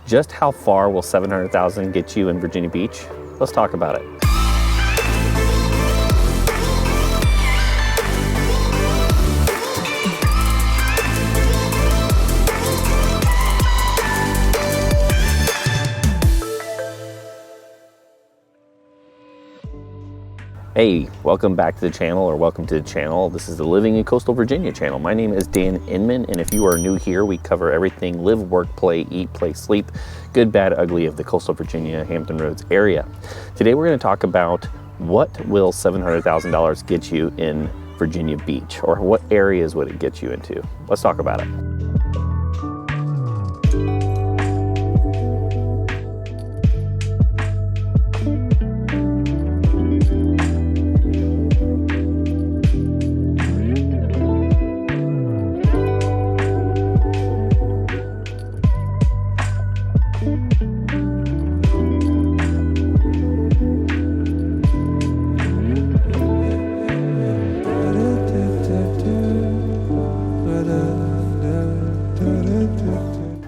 Just how far will $700,000 get you in Virginia Beach? Let's talk about it. Hey, welcome back to the channel, or welcome to the channel. This is the Living in Coastal Virginia channel. My name is Dan Inman, and if you are new here, we cover everything live, work, play, eat, play, sleep, good, bad, ugly of the coastal Virginia, Hampton Roads area. Today we're going to talk about what will $700,000 get you in Virginia Beach, or what areas would it get you into? Let's talk about it.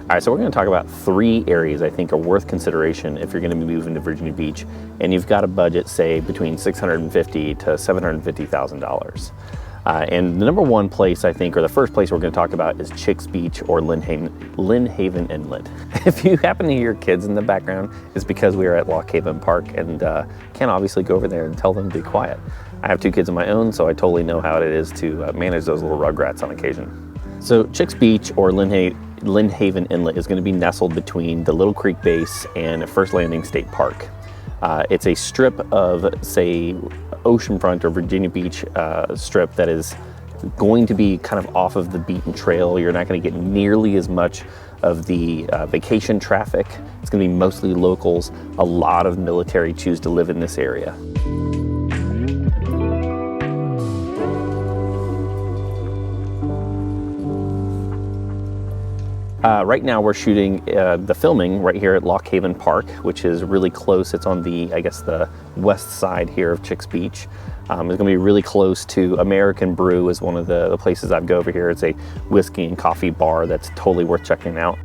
All right, so we're going to talk about three areas I think are worth consideration if you're going to be moving to Virginia Beach and you've got a budget, say, between $650,000 to $750,000. And the number one place, I think, or the first place we're going to talk about is Chicks Beach or Lynnhaven Inlet. If you happen to hear kids in the background, it's because we are at Lock Haven Park and can't obviously go over there and tell them to be quiet. I have two kids of my own, so I totally know how it is to manage those little rugrats on occasion. So Chicks Beach or Lynnhaven Inlet is going to be nestled between the Little Creek Base and First Landing State Park. It's a strip of, say, oceanfront or Virginia Beach strip that is going to be kind of off of the beaten trail. You're not going to get nearly as much of the vacation traffic. It's going to be mostly locals. A lot of military choose to live in this area. Right now we're shooting the filming right here at Lock Haven Park, which is really close. It's on the, I guess, the west side here of Chicks Beach. It's going to be really close to American Brew is one of the places I'd go over here. It's a whiskey and coffee bar that's totally worth checking out.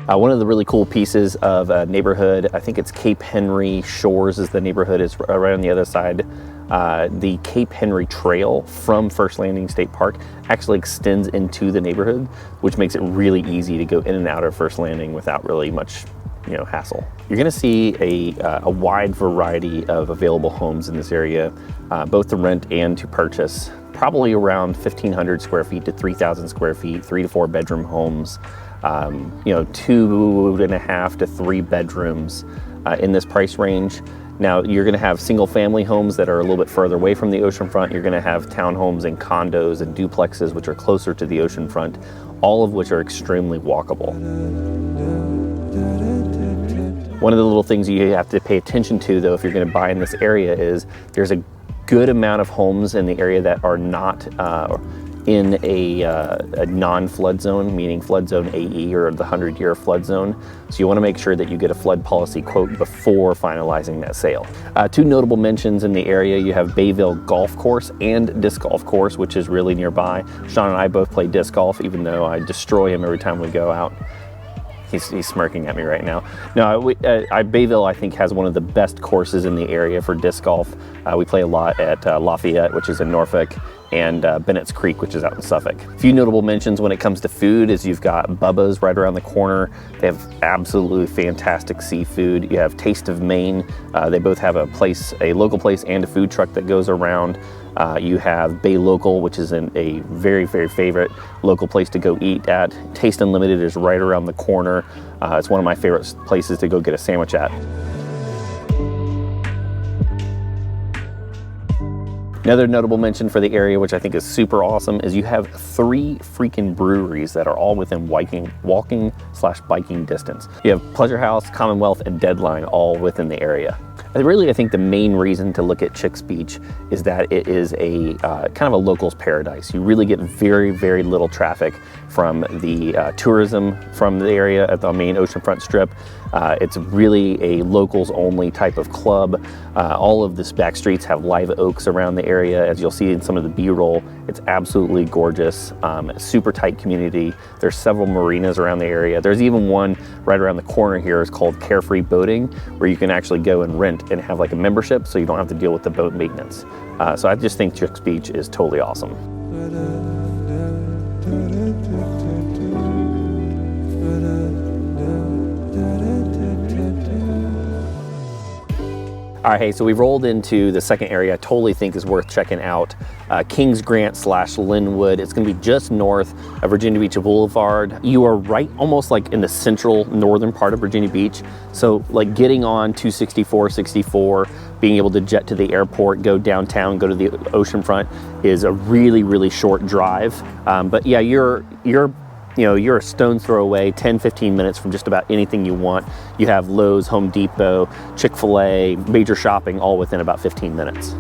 One of the really cool pieces of a neighborhood, I think it's Cape Henry Shores is the neighborhood, is right on the other side. The Cape Henry Trail from First Landing State Park actually extends into the neighborhood, which makes it really easy to go in and out of First Landing without really much, hassle. You're going to see a wide variety of available homes in this area, both to rent and to purchase. Probably around 1,500 square feet to 3,000 square feet, 3 to 4 bedroom homes. 2.5 to 3 bedrooms in this price range. Now you're going to have single family homes that are a little bit further away from the oceanfront. You're going to have townhomes and condos and duplexes which are closer to the oceanfront, all of which are extremely walkable. One of the little things you have to pay attention to, though, if you're going to buy in this area is there's a good amount of homes in the area that are not in a non-flood zone, meaning flood zone AE or the 100-year flood zone. So you want to make sure that you get a flood policy quote before finalizing that sale. Two notable mentions in the area, you have Bayville Golf Course and Disc Golf Course, which is really nearby. Sean and I both play disc golf, even though I destroy him every time we go out. He's smirking at me right now. No, Bayville, I think, has one of the best courses in the area for disc golf. We play a lot at Lafayette, which is in Norfolk, and Bennett's Creek, which is out in Suffolk. A few notable mentions when it comes to food is you've got Bubba's right around the corner. They have absolutely fantastic seafood. You have Taste of Maine. They both have a local place and a food truck that goes around. You have Bay Local, which is a very, very favorite local place to go eat at. Taste Unlimited is right around the corner. It's one of my favorite places to go get a sandwich at. Another notable mention for the area, which I think is super awesome, is you have 3 freaking breweries that are all within walking/biking distance. You have Pleasure House, Commonwealth, and Deadline all within the area. Really, I think the main reason to look at Chicks Beach is that it is a kind of a local's paradise. You really get very, very little traffic from the tourism from the area at the main oceanfront strip. It's really a locals only type of club. All of the back streets have live oaks around the area. As you'll see in some of the B-roll, it's absolutely gorgeous. Super tight community. There's several marinas around the area. There's even one right around the corner here. It's called Carefree Boating, where you can actually go and rent and have like a membership, so you don't have to deal with the boat maintenance. So I just think Chicks Beach is totally awesome. All right, hey, so we've rolled into the second area I totally think is worth checking out. Kings Grant / Linwood. It's gonna be just north of Virginia Beach Boulevard. You are right almost like in the central northern part of Virginia Beach. So like getting on 264, 64, being able to jet to the airport, go downtown, go to the oceanfront is a really, really short drive. But yeah, you're a stone's throw away, 10-15 minutes from just about anything you want. You have Lowe's, Home Depot, Chick-fil-A, major shopping, all within about 15 minutes.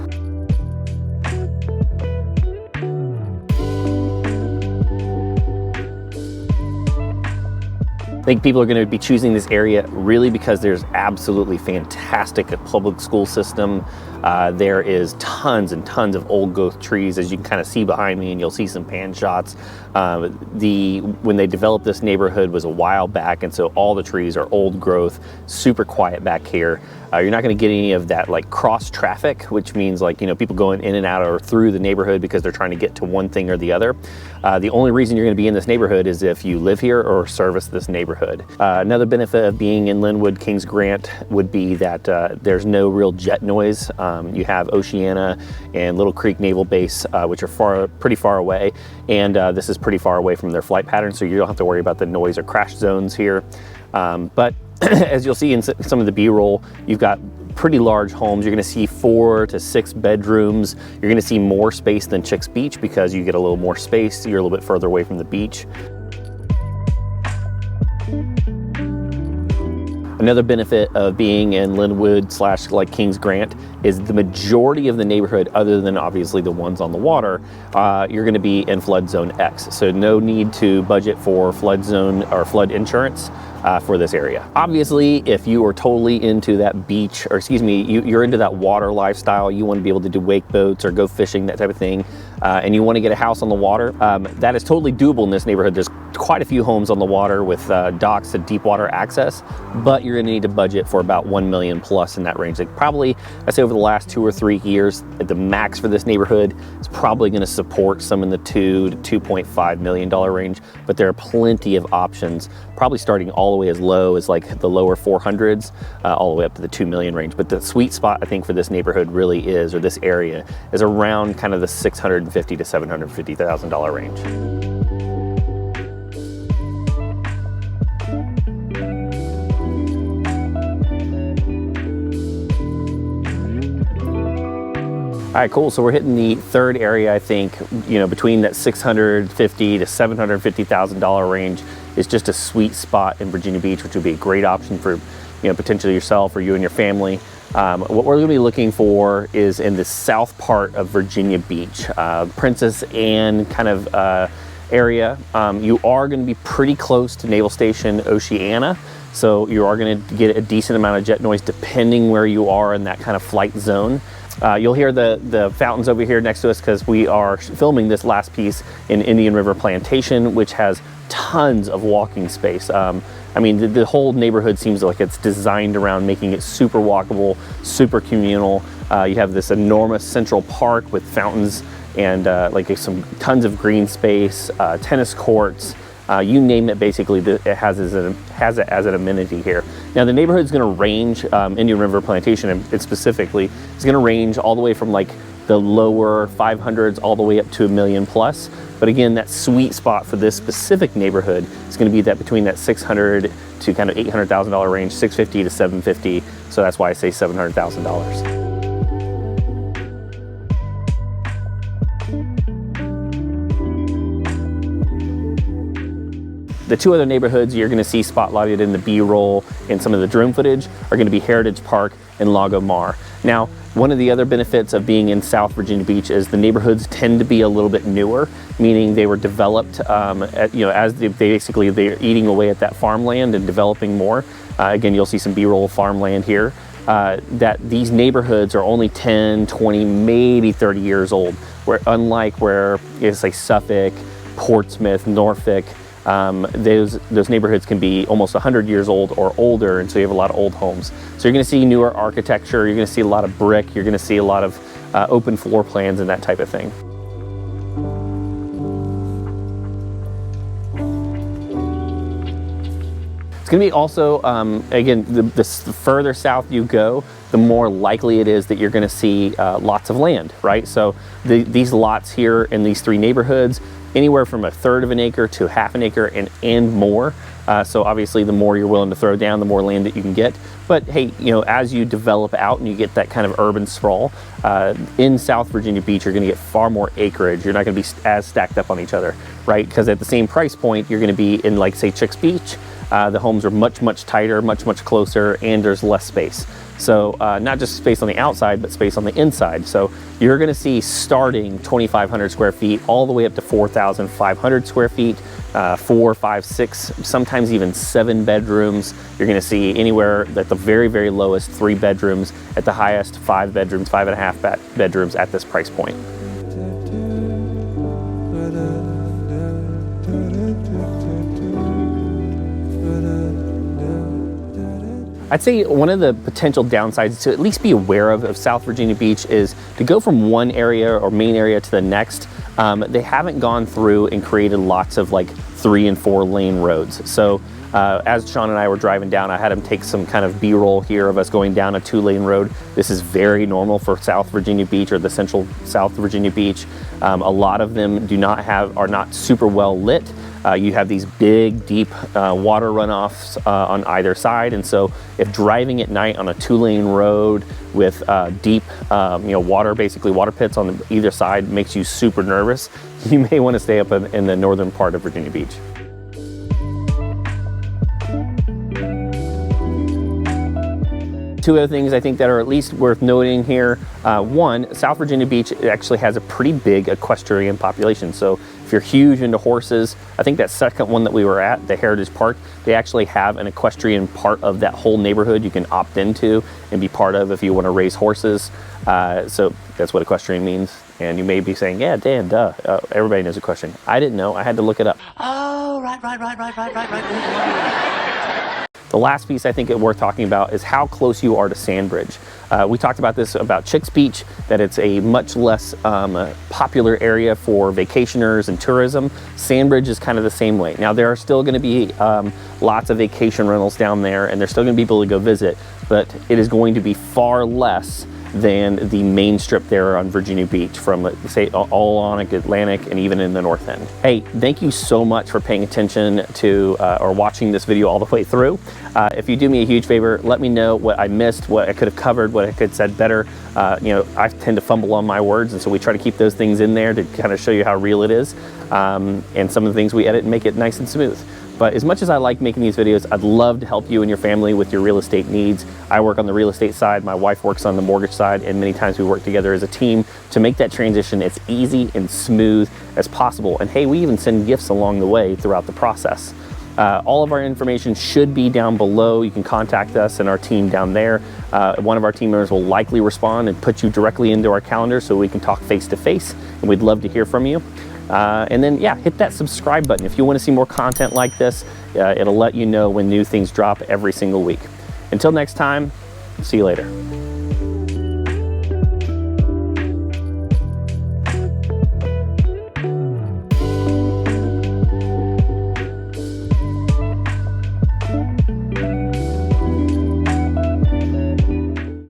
I think people are going to be choosing this area really because there's absolutely fantastic public school system. There is tons and tons of old growth trees, as you can kind of see behind me, and you'll see some pan shots. When they developed this neighborhood was a while back, and so all the trees are old growth, super quiet back here. You're not going to get any of that like cross traffic, which means like, people going in and out or through the neighborhood because they're trying to get to one thing or the other. The only reason you're going to be in this neighborhood is if you live here or service this neighborhood. Another benefit of being in Linwood, Kings Grant would be that there's no real jet noise. You have Oceana and Little Creek Naval Base, which are pretty far away, and this is pretty far away from their flight pattern, so you don't have to worry about the noise or crash zones here. But as you'll see in some of the B-roll, you've got pretty large homes. You're going to see 4 to 6 bedrooms. You're going to see more space than Chicks Beach because you get a little more space. You're a little bit further away from the beach. Another benefit of being in Linwood / like Kings Grant is the majority of the neighborhood, other than obviously the ones on the water, you're going to be in flood zone X. So no need to budget for flood zone or flood insurance for this area. Obviously, if you are totally into that beach, or excuse me, you're into that water lifestyle, you want to be able to do wake boats or go fishing, that type of thing, and you want to get a house on the water, that is totally doable in this neighborhood. There's quite a few homes on the water with docks and deep water access, but you're going to need to budget for about $1 million plus in that range. Like probably, I'd say over the last 2 or 3 years, the max for this neighborhood is probably going to support some in the $2 to $2.5 million range, but there are plenty of options, probably starting all the way as low as like the lower 400s, all the way up to the 2 million range. But the sweet spot, I think, for this neighborhood really is, or this area, is around kind of the $650,000 to $750,000 range. All right, cool. So we're hitting the third area, I think, between that $650,000 to $750,000 range is just a sweet spot in Virginia Beach, which would be a great option for, potentially yourself or you and your family. What we're gonna be looking for is in the south part of Virginia Beach, Princess Anne kind of area. You are gonna be pretty close to Naval Station Oceana, so you are gonna get a decent amount of jet noise depending where you are in that kind of flight zone. You'll hear the fountains over here next to us because we are filming this last piece in Indian River Plantation, which has tons of walking space. I mean, the whole neighborhood seems like it's designed around making it super walkable, super communal. You have this enormous central park with fountains and some tons of green space, tennis courts. You name it, basically, it has it as an amenity here. Now, the neighborhood is going to range, Indian River Plantation and specifically, is going to range all the way from like the lower 500s all the way up to $1 million plus. But again, that sweet spot for this specific neighborhood is going to be that between that $600,000 to kind of $800,000 range, $650,000 to $750,000. So that's why I say $700,000. The 2 other neighborhoods you're going to see spotlighted in the B-roll and some of the drone footage are going to be Heritage Park and Lago Mar. Now, one of the other benefits of being in South Virginia Beach is the neighborhoods tend to be a little bit newer, meaning they were developed, as they're eating away at that farmland and developing more. Again, you'll see some B-roll farmland here. That these neighborhoods are only 10, 20, maybe 30 years old, where unlike where it's like Suffolk, Portsmouth, Norfolk, those neighborhoods can be almost 100 years old or older, and so you have a lot of old homes. So you're going to see newer architecture, you're going to see a lot of brick, you're going to see a lot of open floor plans and that type of thing. It's going to be also, again, the further south you go, the more likely it is that you're going to see lots of land, right? So these lots here in these three neighborhoods, anywhere from 1/3 of an acre to 1/2 an acre and more. So obviously the more you're willing to throw down, the more land that you can get. But hey, as you develop out and you get that kind of urban sprawl, in South Virginia Beach, you're going to get far more acreage. You're not going to be as stacked up on each other, right? Because at the same price point, you're going to be in, like, say, Chesapeake. The homes are much, much tighter, much, much closer, and there's less space. So not just space on the outside, but space on the inside. So you're going to see starting 2,500 square feet all the way up to 4,500 square feet, 4, 5, 6, sometimes even 7 bedrooms. You're going to see anywhere at the very, very lowest 3 bedrooms, at the highest 5 bedrooms, 5.5 bedrooms at this price point. I'd say one of the potential downsides to at least be aware of South Virginia Beach is to go from one area or main area to the next. They haven't gone through and created lots of like 3 and 4 lane roads. So as Sean and I were driving down, I had him take some kind of B-roll here of us going down a 2-lane road. This is very normal for South Virginia Beach or the central South Virginia Beach. A lot of them are not super well lit. You have these big, deep water runoffs on either side, and so if driving at night on a 2-lane road with deep, water pits on either side makes you super nervous, you may want to stay up in the northern part of Virginia Beach. Two other things I think that are at least worth noting here. One, South Virginia Beach actually has a pretty big equestrian population. So if you're huge into horses, I think that second one that we were at, the Heritage Park, they actually have an equestrian part of that whole neighborhood you can opt into and be part of if you want to raise horses. So that's what equestrian means. And you may be saying, yeah, Dan, duh, everybody knows equestrian. I didn't know, I had to look it up. Oh, right. The last piece I think it's worth talking about is how close you are to Sandbridge. We talked about this about Chesapeake, that it's a much less popular area for vacationers and tourism. Sandbridge is kind of the same way. Now there are still going to be lots of vacation rentals down there, and there's still going to be people to go visit, but it is going to be far less than the main strip there on Virginia Beach, from, say, all on Atlantic and even in the North End. Hey, thank you so much for paying attention to or watching this video all the way through. If you do me a huge favor, let me know what I missed, what I could have covered, what I could have said better. I tend to fumble on my words, and so we try to keep those things in there to kind of show you how real it is, and some of the things we edit and make it nice and smooth. But as much as I like making these videos, I'd love to help you and your family with your real estate needs. I work on the real estate side, my wife works on the mortgage side, and many times we work together as a team to make that transition as easy and smooth as possible. And hey, we even send gifts along the way throughout the process. All of our information should be down below. You can contact us and our team down there. One of our team members will likely respond and put you directly into our calendar so we can talk face to face, and we'd love to hear from you. And then, yeah, hit that subscribe button. If you want to see more content like this, it'll let you know when new things drop every single week. Until next time, see you later.